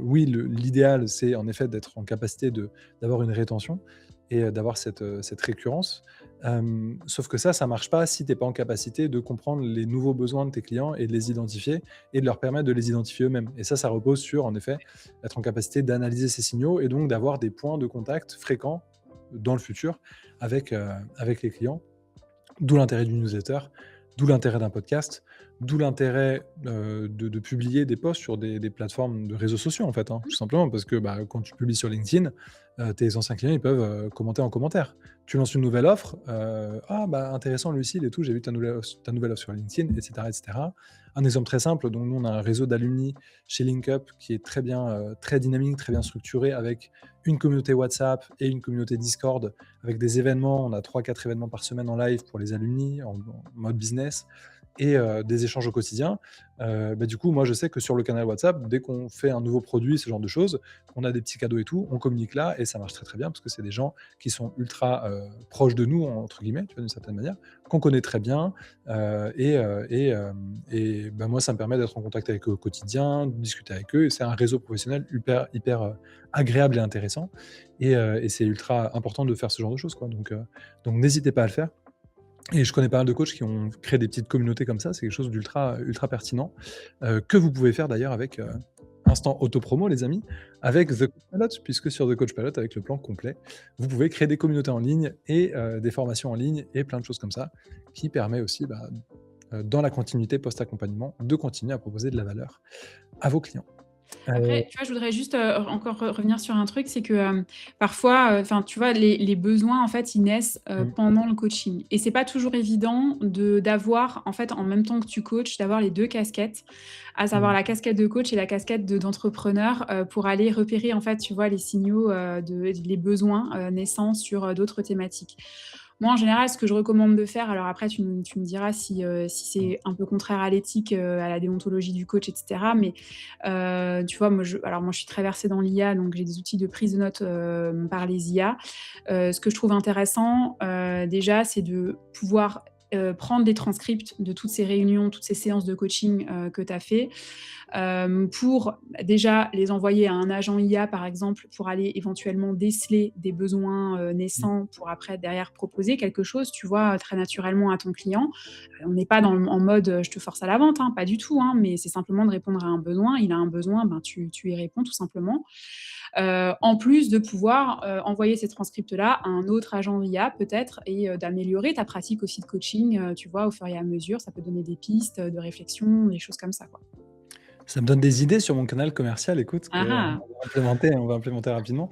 oui, l'idéal, c'est en effet d'être en capacité d'avoir une rétention et d'avoir cette récurrence. Sauf que ça marche pas si tu n'es pas en capacité de comprendre les nouveaux besoins de tes clients et de les identifier et de leur permettre de les identifier eux-mêmes. Et ça repose sur, en effet, être en capacité d'analyser ces signaux et donc d'avoir des points de contact fréquents dans le futur avec les clients. D'où l'intérêt d'une newsletter, d'où l'intérêt d'un podcast, d'où l'intérêt de publier des posts sur des plateformes de réseaux sociaux, en fait, hein, tout simplement, parce que quand tu publies sur LinkedIn, tes anciens clients, ils peuvent commenter en commentaire. Tu lances une nouvelle offre, intéressant Lucille et tout, j'ai vu ta nouvelle offre sur LinkedIn, etc., etc. Un exemple très simple, donc nous on a un réseau d'alumni chez LinkUp qui est très bien, très dynamique, très bien structuré, avec une communauté WhatsApp et une communauté Discord, avec des événements. On a 3-4 événements par semaine en live pour les alumni, en mode business, et des échanges au quotidien. Du coup, moi, je sais que sur le canal WhatsApp, dès qu'on fait un nouveau produit, ce genre de choses, qu'on a des petits cadeaux et tout, on communique là, et ça marche très très bien, parce que c'est des gens qui sont ultra proches de nous, entre guillemets, tu vois, d'une certaine manière, qu'on connaît très bien, moi, ça me permet d'être en contact avec eux au quotidien, de discuter avec eux, et c'est un réseau professionnel hyper agréable et intéressant, et c'est ultra important de faire ce genre de choses, quoi. Donc n'hésitez pas à le faire. Et je connais pas mal de coachs qui ont créé des petites communautés comme ça. C'est quelque chose d'ultra pertinent, que vous pouvez faire d'ailleurs avec instant auto-promo, les amis, avec The Coach Pilot, puisque sur The Coach Pilot, avec le plan complet, vous pouvez créer des communautés en ligne et des formations en ligne et plein de choses comme ça, qui permet aussi, dans la continuité post-accompagnement, de continuer à proposer de la valeur à vos clients. Après, tu vois, je voudrais juste, encore revenir sur un truc, c'est que, parfois, enfin, tu vois, les besoins, en fait, ils naissent, pendant le coaching, et c'est pas toujours évident d'avoir, en fait, en même temps que tu coaches, d'avoir les 2 casquettes, à savoir la casquette de coach et la casquette d'entrepreneur, pour aller repérer, en fait, tu vois, les signaux, les besoins, naissants sur, d'autres thématiques. Moi, en général, ce que je recommande de faire, alors après tu me diras si c'est un peu contraire à l'éthique, à la déontologie du coach, et cetera, mais tu vois, moi je suis très versée dans l'IA, donc j'ai des outils de prise de notes, par les IA. Ce que je trouve intéressant, déjà, c'est de pouvoir, prendre des transcripts de toutes ces réunions, toutes ces séances de coaching, que tu as fait, pour déjà les envoyer à un agent IA, par exemple, pour aller éventuellement déceler des besoins, naissants, pour après derrière proposer quelque chose, tu vois, très naturellement à ton client. On n'est pas en mode, je te force à la vente, hein, pas du tout, hein, mais c'est simplement de répondre à un besoin. Il a un besoin, tu y réponds tout simplement. En plus de pouvoir, envoyer ces transcripts-là à un autre agent IA peut-être, et d'améliorer ta pratique aussi de coaching, tu vois, au fur et à mesure. Ça peut donner des pistes, de réflexion, des choses comme ça, quoi. Ça me donne des idées sur mon canal commercial, écoute, Ah ah! on va implémenter rapidement.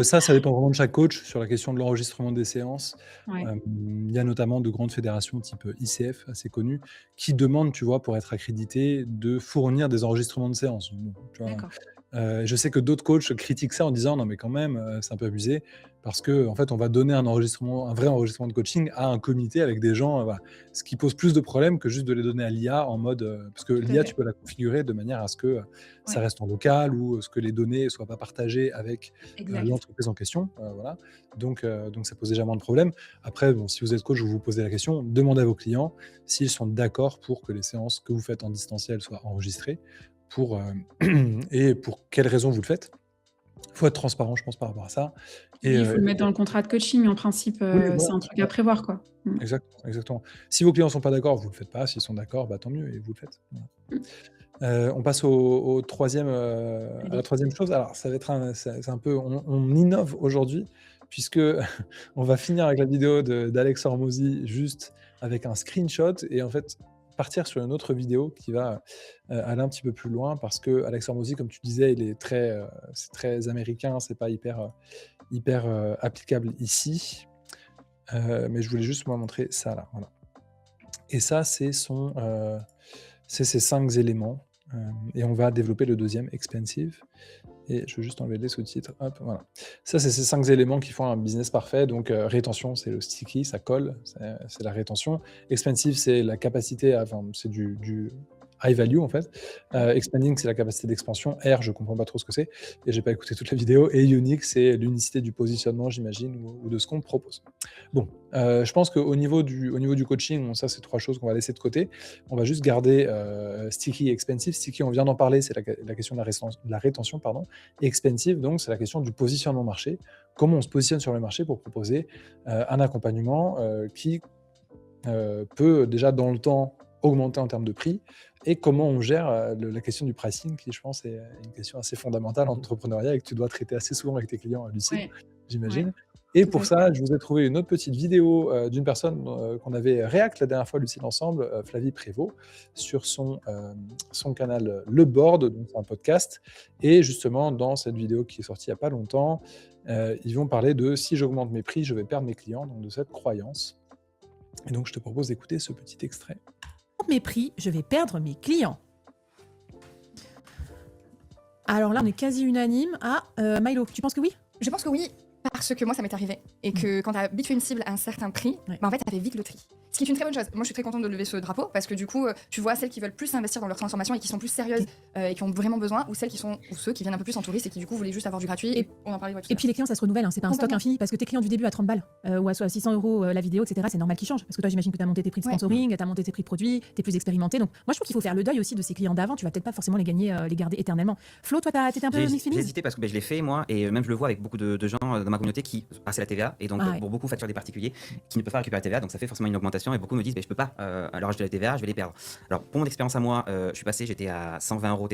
Ça dépend vraiment de chaque coach sur la question de l'enregistrement des séances. Ouais, Il y a notamment de grandes fédérations type ICF, assez connues, qui demandent, tu vois, pour être accrédité, de fournir des enregistrements de séances. Bon, tu vois, d'accord. je sais que d'autres coachs critiquent ça en disant: «Non mais quand même, c'est un peu abusé», parce qu'en fait, on va donner un vrai enregistrement de coaching à un comité avec des gens, voilà. Ce qui pose plus de problèmes que juste de les donner à l'IA en mode, parce que Tout à l'IA, fait. tu peux la configurer de manière à ce que, ça Ouais, reste en local ou ce que les données ne soient pas partagées avec, exact. l'entreprise en question, voilà. Donc ça pose déjà moins de problèmes. Après, bon, si vous êtes coach, vous vous posez la question, demandez à vos clients s'ils sont d'accord pour que les séances que vous faites en distanciel soient enregistrées pour, et pour quelles raisons vous le faites. Il faut être transparent, je pense, par rapport à ça. Oui, Et il faut le mettre dans le contrat de coaching en principe, oui, c'est voilà, un truc à prévoir, quoi. Mmh. exactement. Si vos clients ne sont pas d'accord, vous ne le faites pas. S'ils sont d'accord, tant mieux et vous le faites. Voilà. Mmh. On passe au 3e, à la Allez. 3e chose. Alors ça va être c'est un peu on innove aujourd'hui puisque on va finir avec la vidéo d'Alex Hormozy juste avec un screenshot et en fait partir sur une autre vidéo qui va, aller un petit peu plus loin parce qu'Alex Hormozy, comme tu disais, il est c'est très américain, c'est pas hyper applicable ici. Mais je voulais juste moi montrer ça là, voilà. Et ça, c'est ces 5 éléments, et on va développer le deuxième, expensive. Et je vais juste enlever les sous-titres. Hop, voilà. Ça, c'est ces 5 éléments qui font un business parfait. Donc, rétention, c'est le sticky, ça colle, c'est la rétention. Expensive, c'est la capacité, enfin, c'est du high value en fait. Expanding, c'est la capacité d'expansion. R, je comprends pas trop ce que c'est et j'ai pas écouté toute la vidéo. Et unique, c'est l'unicité du positionnement, j'imagine, ou de ce qu'on propose. Bon, je pense qu'au niveau du coaching, bon, ça, c'est 3 choses qu'on va laisser de côté. On va juste garder sticky et expensive. Sticky, on vient d'en parler, c'est la question de la rétention, pardon. Et expensive, donc, c'est la question du positionnement marché. Comment on se positionne sur le marché pour proposer un accompagnement qui peut déjà dans le temps augmenter en termes de prix, et comment on gère la question du pricing, qui je pense est une question assez fondamentale en entrepreneuriat et que tu dois traiter assez souvent avec tes clients, Lucille, Ouais, j'imagine. ouais, Et tout pour à ça, fait. je vous ai trouvé une autre petite vidéo d'une personne qu'on avait réact la dernière fois, Lucille, ensemble, Flavie Prévost, sur son canal Le Board, donc c'est un podcast. Et justement, dans cette vidéo qui est sortie il n'y a pas longtemps, ils vont parler de si j'augmente mes prix, je vais perdre mes clients, donc de cette croyance. Et donc, je te propose d'écouter ce petit extrait. Mes prix, je vais perdre mes clients. Alors là, on est quasi unanime. Milo, tu penses que oui? Je pense que oui, parce que moi, ça m'est arrivé. Et que quand tu habitues une cible à un certain prix, Ouais. bah, en fait, ça fait vite le tri. Ce qui est une très bonne chose. Moi, je suis très contente de lever ce drapeau parce que du coup, tu vois celles qui veulent plus investir dans leur transformation et qui sont plus sérieuses et qui ont vraiment besoin, ou celles qui sont, ou ceux qui viennent un peu plus en touriste et qui du coup voulaient juste avoir du gratuit. Et on en parlait. Et puis les clients, ça se renouvelle, hein, c'est pas un stock Complètement. infini, parce que tes clients du début à 30 balles ou à 600 euros la vidéo, etc., c'est normal qu'ils changent. Parce que toi, j'imagine que tu as monté tes prix de Ouais. sponsoring, tu as monté tes prix de produits, tu es plus expérimenté. Donc moi, je trouve qu'il faut faire le deuil aussi de ces clients d'avant. Tu vas peut-être pas forcément les gagner, les garder éternellement. Flo, toi, t'étais un peu J'ai mixed feelings? hésité parce que je l'ai fait moi et même je le vois avec beaucoup de gens dans ma communauté qui passent la TVA et donc Ah ouais. pour beaucoup facturent des particuliers qui ne peuvent pas récupérer la TVA, donc ça fait forcément une augmentation et beaucoup me disent je peux pas à l'âge de la TVA, je vais les perdre. Alors pour mon expérience à moi, je suis passé, j'étais à 120 euros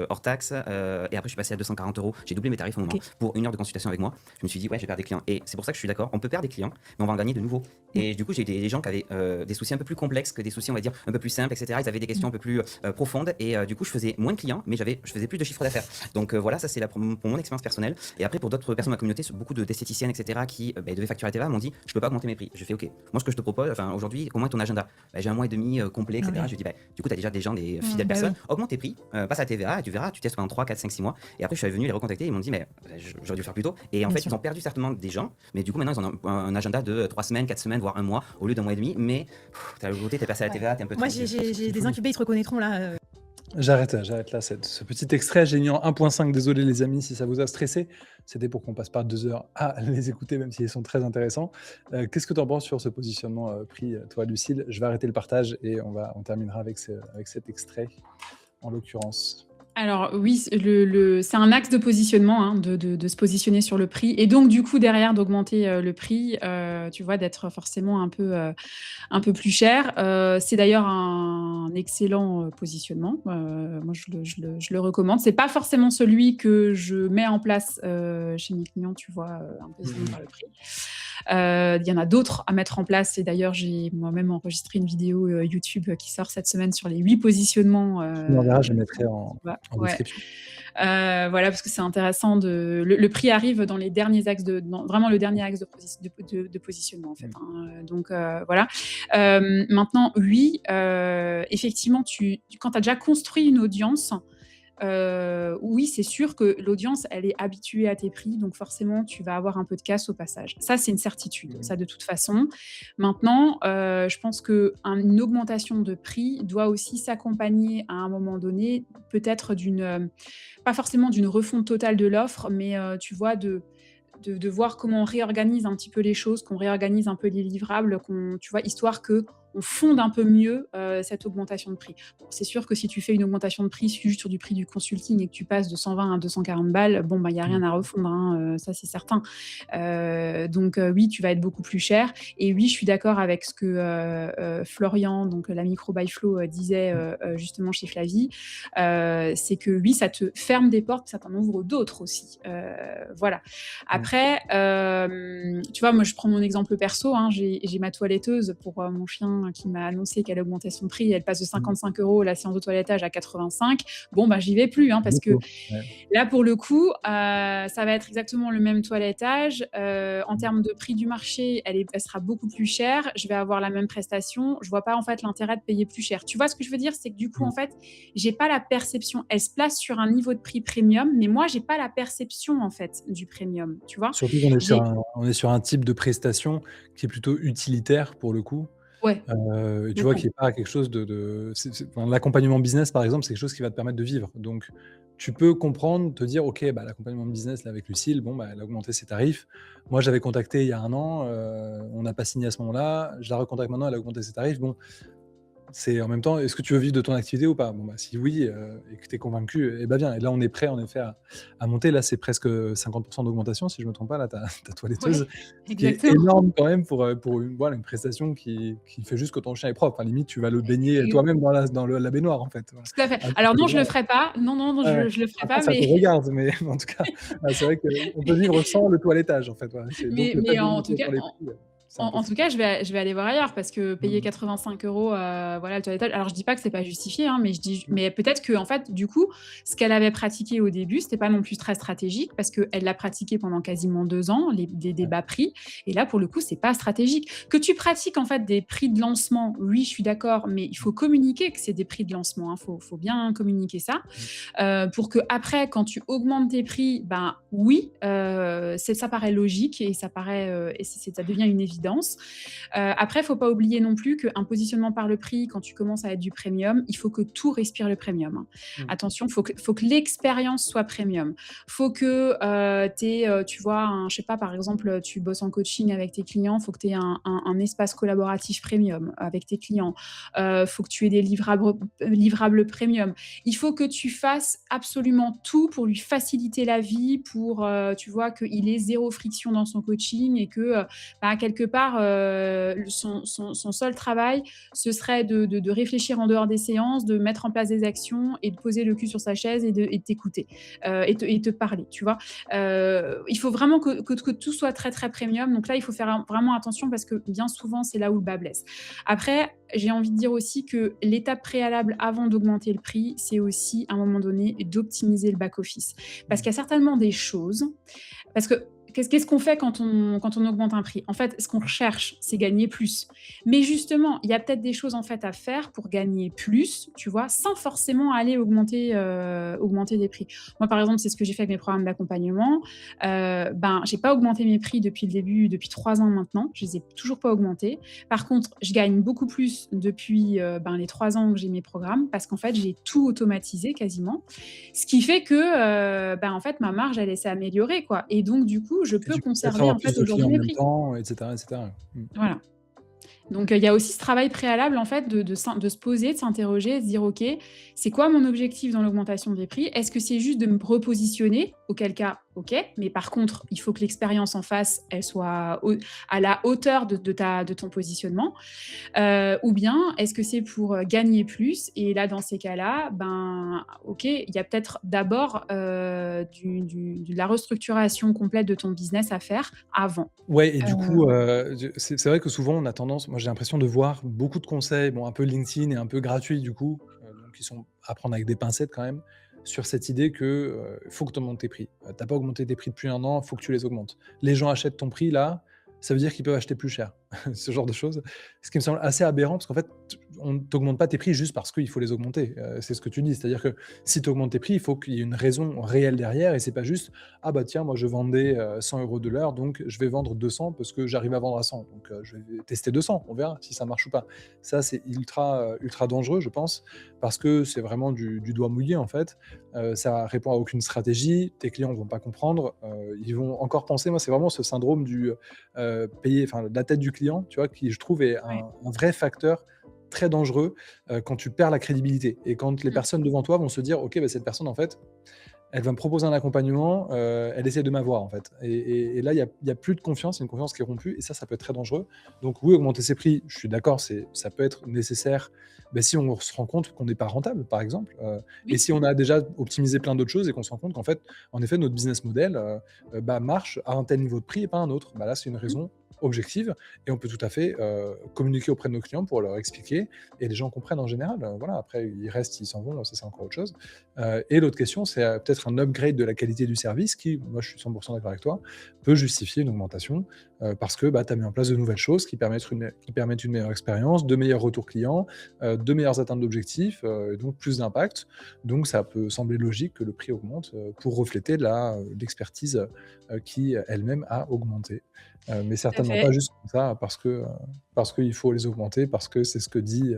hors taxe et après je suis passé à 240 euros. J'ai doublé mes tarifs au moment pour 1 heure de consultation avec moi. Je me suis dit ouais, je vais perdre des clients et c'est pour ça que je suis d'accord, on peut perdre des clients mais on va en gagner de nouveaux. Et du coup j'ai eu des gens qui avaient des soucis un peu plus complexes que des soucis on va dire un peu plus simples, etc. Ils avaient des questions un peu plus profondes et du coup je faisais moins de clients mais je faisais plus de chiffre d'affaires. Donc voilà, ça c'est pour mon expérience personnelle. Et après pour d'autres personnes de ma communauté, beaucoup d'esthéticiennes, etc. qui devaient facturer la TVA m'ont dit je peux pas augmenter mes prix. Je fais ok, moi ce que je te propose, enfin aujourd'hui comment est ton agenda? J'ai 1 mois et demi complet, etc. Ouais. Je dis du coup tu as déjà des gens, des fidèles bah personnes, oui. augmente tes prix, passe à la TVA et tu verras, tu testes pendant 3, 4, 5, 6 mois. Et après je suis venu les recontacter, ils m'ont dit mais j'aurais dû le faire plus tôt. Et en Bien fait sûr. ils ont perdu certainement des gens, mais du coup maintenant ils ont un agenda de 3 semaines, 4 semaines, voire 1 mois au lieu d'1 mois et demi. Mais t'as le côté, t'es passé à la TVA, t'es un peu Moi, triste. j'ai des incubés, ils te reconnaîtront là. J'arrête là, ce petit extrait. J'ai mis en 1.5, désolé les amis si ça vous a stressé. C'était pour qu'on passe pas 2 heures à les écouter, même s'ils sont très intéressants. Qu'est-ce que tu en penses sur ce positionnement prix, toi, Lucille? Je vais arrêter le partage et on terminera avec cet extrait, en l'occurrence. Alors oui, c'est un axe de positionnement, hein, de se positionner sur le prix et donc du coup derrière d'augmenter le prix, tu vois, d'être forcément un peu plus cher. C'est d'ailleurs un excellent positionnement. Moi, je le recommande. C'est pas forcément celui que je mets en place chez mes clients, tu vois, un positionnement par le prix. Il y en a d'autres à mettre en place et d'ailleurs j'ai moi-même enregistré une vidéo YouTube qui sort cette semaine sur les 8 positionnements. Tu m'enverras, je le mettrai en Ouais. description. Voilà, parce que c'est intéressant le prix arrive dans les derniers axes vraiment le dernier axe de positionnement en fait. Donc voilà. Maintenant, oui, effectivement, quand tu as déjà construit une audience, oui, c'est sûr que l'audience, elle est habituée à tes prix, donc forcément, tu vas avoir un peu de casse au passage. Ça, c'est une certitude, ça de toute façon. Maintenant, je pense qu'une augmentation de prix doit aussi s'accompagner à un moment donné, peut-être pas forcément d'une refonte totale de l'offre, mais tu vois, de voir comment on réorganise un petit peu les choses, qu'on réorganise un peu les livrables, tu vois, histoire qu'on fonde un peu mieux cette augmentation de prix. Bon, c'est sûr que si tu fais une augmentation de prix juste sur du prix du consulting et que tu passes de 120 à 240 balles, bon, il n'y a rien à refondre, hein, ça c'est certain. Donc oui, tu vas être beaucoup plus cher. Et oui, je suis d'accord avec ce que Florian, donc la micro by Flo, disait justement chez Flavie. C'est que oui, ça te ferme des portes, ça t'en ouvre d'autres aussi. Voilà. Après, tu vois, moi je prends mon exemple perso, hein, j'ai ma toiletteuse pour mon chien qui m'a annoncé qu'elle augmentait son prix. Elle passe de 55 € la séance de toilettage à 85. Bon, bah, j'y vais plus, hein, parce que Beaucoup. Ouais. là, pour le coup, ça va être exactement le même toilettage. En termes de prix du marché, elle sera beaucoup plus chère. Je vais avoir la même prestation. Je vois pas en fait l'intérêt de payer plus cher. Tu vois ce que je veux dire? C'est que du coup, Mm. en fait, j'ai pas la perception. Elle se place sur un niveau de prix premium, mais moi, j'ai pas la perception en fait du premium. Tu vois? Surtout qu'on est sur J'ai on est sur un type de prestation qui est plutôt utilitaire pour le coup. Ouais, Tu vois, beaucoup. qui est pas quelque chose enfin, l'accompagnement business, par exemple, c'est quelque chose qui va te permettre de vivre. Donc, tu peux comprendre, te dire, ok, bah, l'accompagnement business là, avec Lucille, bon, bah, elle a augmenté ses tarifs. Moi, j'avais contacté il y a un an, on n'a pas signé à ce moment-là. Je la recontacte maintenant, elle a augmenté ses tarifs. Bon, c'est en même temps, est-ce que tu veux vivre de ton activité ou pas? Bon, bah, si oui, et que tu es convaincu, eh bah, bien. Et là, on est prêt en effet à monter. Là, c'est presque 50% d'augmentation, si je me trompe pas, là, ta toiletteuse, Ouais, ce qui est exactement. énorme quand même pour une, voilà, une prestation qui fait juste que ton chien est propre. Enfin, limite, tu vas le baigner toi-même dans la baignoire, en fait. Voilà. Tout à fait. Alors Alors que non, je là, le ferai pas. Non, non, non, ouais, ouais. je le ferai Après, pas, ça te mais regarde, mais en tout cas, c'est vrai qu'on peut vivre sans le toilettage, en fait. Voilà. Donc, le fait mais en tout d'augmenter cas, autant les prix, c'est un peu en fou. tout cas, je vais aller voir ailleurs parce que payer Mmh. 85 €, voilà, le toilettage. Alors je dis pas que c'est pas justifié, hein, mais je dis Mmh. mais peut-être que en fait, du coup, ce qu'elle avait pratiqué au début, c'était pas non plus très stratégique parce qu'elle l'a pratiqué pendant quasiment 2 ans, des Ouais. bas prix et là, pour le coup, c'est pas stratégique. Que tu pratiques, en fait, des prix de lancement, oui, je suis d'accord, mais il faut communiquer que c'est des prix de lancement, hein. Faut bien communiquer ça. Mmh. Pour que après, quand tu augmentes tes prix, ben oui, ça paraît logique et ça paraît et ça devient une évidence. Après, il faut pas oublier non plus qu'un positionnement par le prix, quand tu commences à être du premium, il faut que tout respire le premium, hein. Mmh. Attention, faut que l'expérience soit premium. Faut que tu vois, je sais pas, par exemple, tu bosses en coaching avec tes clients, faut que tu aies un espace collaboratif premium avec tes clients. Faut que tu aies des livrables premium. Il faut que tu fasses absolument tout pour lui faciliter la vie, pour, tu vois, qu'il ait zéro friction dans son coaching et que, bah, quelque part, son seul travail, ce serait de réfléchir en dehors des séances, de mettre en place des actions et de poser le cul sur sa chaise et de t'écouter, et te parler, tu vois? Il faut vraiment que tout soit très, très premium. Donc là, il faut faire vraiment attention parce que bien souvent, c'est là où le bas blesse. Après, j'ai envie de dire aussi que l'étape préalable avant d'augmenter le prix, c'est aussi, à un moment donné, d'optimiser le back office. Parce Mmh. qu'il y a certainement des choses parce que qu'est-ce qu'on fait quand on augmente un prix? En fait, ce qu'on recherche, c'est gagner plus. Mais justement, il y a peut-être des choses, en fait, à faire pour gagner plus, tu vois? Sans forcément aller augmenter des prix. Moi, par exemple, c'est ce que j'ai fait avec mes programmes d'accompagnement. Ben, j'ai pas augmenté mes prix depuis le début, depuis 3 ans maintenant. Je les ai toujours pas augmentés. Par contre, je gagne beaucoup plus depuis, ben, les 3 ans que j'ai mes programmes parce qu'en fait, j'ai tout automatisé quasiment. Ce qui fait que, ben, en fait, ma marge, elle s'est améliorée, quoi et donc du coup, je Et peux tu peux peut-être conserver, avoir en plus fait, de clients aujourd'hui en mes même prix. temps, et cetera, et cetera. Mmh. Voilà. Donc, il y a aussi ce travail préalable, en fait, de se poser, de s'interroger, de se dire: «OK, c'est quoi mon objectif dans l'augmentation des prix? Est-ce que c'est juste de me repositionner? Auquel cas, OK, mais par contre, il faut que l'expérience en face, elle soit à la hauteur de ton positionnement. Ou bien est-ce que c'est pour, gagner plus? Et là, dans ces cas-là, ben, OK, il y a peut-être d'abord, de la restructuration complète de ton business à faire avant. Ouais, et du coup, Heu c'est vrai que souvent on a tendance, moi j'ai l'impression de voir beaucoup de conseils, bon un peu LinkedIn et un peu gratuits du coup, donc qui sont à prendre avec des pincettes quand même, sur cette idée que, faut que tu augmentes tes prix. Tu pas augmenté tes prix depuis un an, faut que tu les augmentes. Les gens achètent ton prix là, ça veut dire qu'ils peuvent acheter plus cher. Ce genre de choses. Ce qui me semble assez aberrant parce qu'en fait, on t'augmente pas tes prix juste parce qu'il faut les augmenter. C'est ce que tu dis. C'est-à-dire que si tu augmentes tes prix, il faut qu'il y ait une raison réelle derrière et c'est pas juste: «Ah bah tiens, moi je vendais, 100 € de l'heure, donc je vais vendre 200 parce que j'arrive à vendre à 100. Donc je vais tester 200, on verra si ça marche ou pas». Ça, c'est ultra dangereux, je pense, parce que c'est vraiment du doigt mouillé, en fait. Ça répond à aucune stratégie, tes clients vont pas comprendre, ils vont encore penser, moi, c'est vraiment ce syndrome payer, enfin, la tête du client, tu vois? Qui, je trouve, est Ouais. un vrai facteur très dangereux, quand tu perds la crédibilité et quand les Mmh. personnes devant toi vont se dire: «OK, bah, cette personne, en fait, elle va me proposer un accompagnement, elle essaie de m'avoir, en fait». Et là, il y a plus de confiance, c'est une confiance qui est rompue et ça peut être très dangereux. Donc oui, augmenter ses prix, je suis d'accord, ça peut être nécessaire, si on se rend compte qu'on n'est pas rentable, par exemple, et Oui. si on a déjà optimisé plein d'autres choses et qu'on se rend compte qu'en fait, en effet, notre business model, marche à un tel niveau de prix et pas un autre. Bah, là, c'est une Mmh. raison objective et on peut tout à fait communiquer auprès de nos clients pour leur expliquer et les gens comprennent en général. Voilà, après, ils restent, ils s'en vont, ça c'est encore autre chose. Et l'autre question, c'est peut-être un upgrade de la qualité du service qui, moi je suis 100% d'accord avec toi, peut justifier une augmentation parce que tu as mis en place de nouvelles choses qui permettent une meilleure expérience, de meilleurs retours clients, de meilleures atteintes d'objectifs, et donc plus d'impact. Donc ça peut sembler logique que le prix augmente pour refléter l'expertise qui elle-même a augmenté. Mais Tout à certainement fait. pas juste comme ça parce qu'il faut les augmenter, parce que c'est ce que dit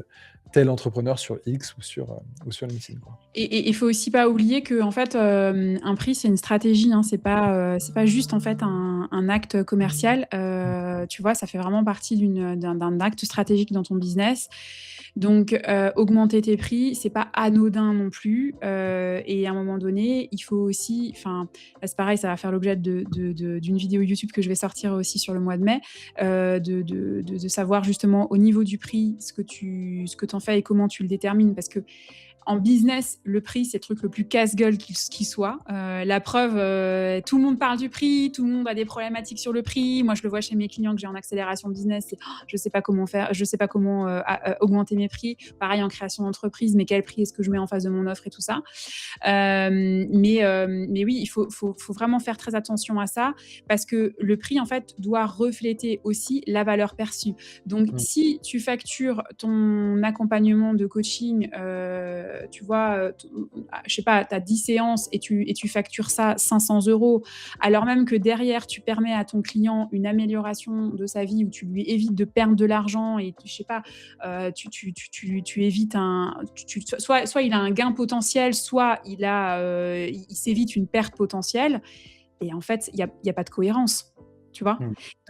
tel entrepreneur sur X ou sur LinkedIn, quoi. Et il faut aussi pas oublier que en fait, un prix, c'est une stratégie, hein. C'est pas juste, en fait, un acte commercial. Tu vois, ça fait vraiment partie d'un acte stratégique dans ton business. Donc, augmenter tes prix, c'est pas anodin non plus. Et à un moment donné, il faut aussi, enfin, là, c'est pareil, ça va faire l'objet d'une vidéo YouTube que je vais sortir aussi sur le mois de mai, de savoir justement au niveau du prix ce que t'en fais et comment tu le détermines. Parce que en business, le prix, c'est le truc le plus casse-gueule qui soit. La preuve, tout le monde parle du prix, tout le monde a des problématiques sur le prix. Moi, je le vois chez mes clients que j'ai en accélération business, c'est je sais pas comment faire, je sais pas comment augmenter mes prix. Pareil en création d'entreprise, mais quel prix est-ce que je mets en face de mon offre et tout ça. Mais oui, il faut vraiment faire très attention à ça parce que le prix, en fait, doit refléter aussi la valeur perçue. Donc, si tu factures ton accompagnement de coaching, tu vois, je sais pas, tu as 10 séances et tu factures ça 500 €, alors même que derrière, tu permets à ton client une amélioration de sa vie où tu lui évites de perdre de l'argent et je sais pas, tu évites soit il a un gain potentiel, soit il s'évite une perte potentielle. Et en fait, il y a pas de cohérence, tu vois?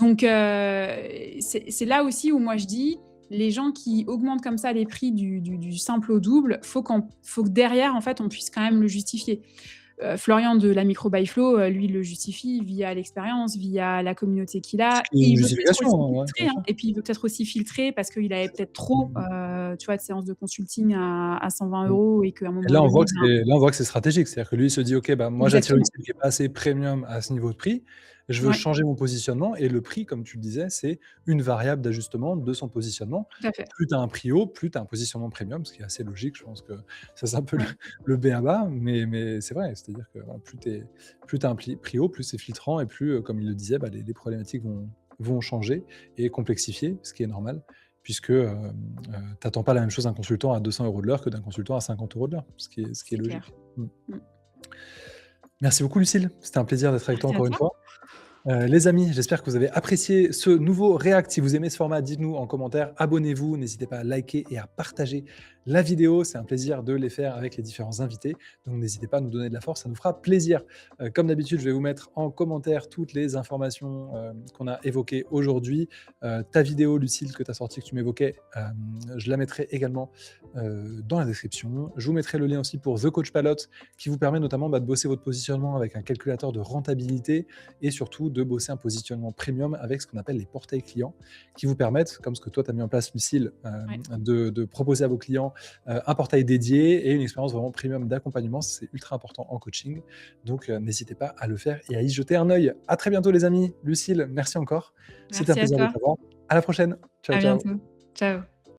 Donc, c'est là aussi où moi je dis, les gens qui augmentent comme ça les prix du simple au double, faut que derrière, en fait, on puisse quand même le justifier. Florian de la Micro by Flo, lui, il le justifie via l'expérience, via la communauté qu'il Ce a. qui est Et une il veut peut-être justification, aussi ouais, filtrer, bien hein. sûr. Et puis, il veut peut-être aussi filtrer parce qu'il avait peut-être trop, tu vois, de séances de consulting à 120 € et qu'à un Et moment là, on donné, voit que c'est stratégique. C'est-à-dire que lui, il se dit: «OK, moi, j'attire une exactement. cible qui est pas assez premium à ce niveau de prix. Je veux Ouais, changer mon positionnement» et le prix, comme tu le disais, c'est une variable d'ajustement de son positionnement. tout à fait. Plus tu as un prix haut, plus tu as un positionnement premium, ce qui est assez logique. Je pense que ça, c'est un peu le Ouais. le b.a-ba, mais c'est vrai. C'est-à-dire que, voilà, plus tu as un prix haut, plus c'est filtrant et plus, comme il le disait, les problématiques vont changer et complexifier, ce qui est normal puisque, tu attends pas la même chose d'un consultant à 200 € de l'heure que d'un consultant à 50 € de l'heure, ce qui est C'est clair. logique. Mmh. Merci beaucoup Lucile, c'était un plaisir d'être avec toi Merci à encore une toi. fois. Les amis, j'espère que vous avez apprécié ce nouveau React. Si vous aimez ce format, dites-nous en commentaire, abonnez-vous, n'hésitez pas à liker et à partager la vidéo. C'est un plaisir de les faire avec les différents invités. Donc n'hésitez pas à nous donner de la force, ça nous fera plaisir. Comme d'habitude, je vais vous mettre en commentaire toutes les informations qu'on a évoquées aujourd'hui. Ta vidéo, Lucille, que tu as sortie, que tu m'évoquais, je la mettrai également dans la description. Je vous mettrai le lien aussi pour The Coach Palette, qui vous permet notamment de bosser votre positionnement avec un calculateur de rentabilité et surtout de bosser un positionnement premium avec ce qu'on appelle les portails clients qui vous permettent, comme ce que toi tu as mis en place Lucille, Ouais. de proposer à vos clients un portail dédié et une expérience vraiment premium d'accompagnement. C'est ultra important en coaching. Donc n'hésitez pas à le faire et à y jeter un œil. À très bientôt les amis. Lucille, merci encore. C'était un Merci à plaisir de toi. t'avoir. À la prochaine. Ciao, À ciao. bientôt. Ciao.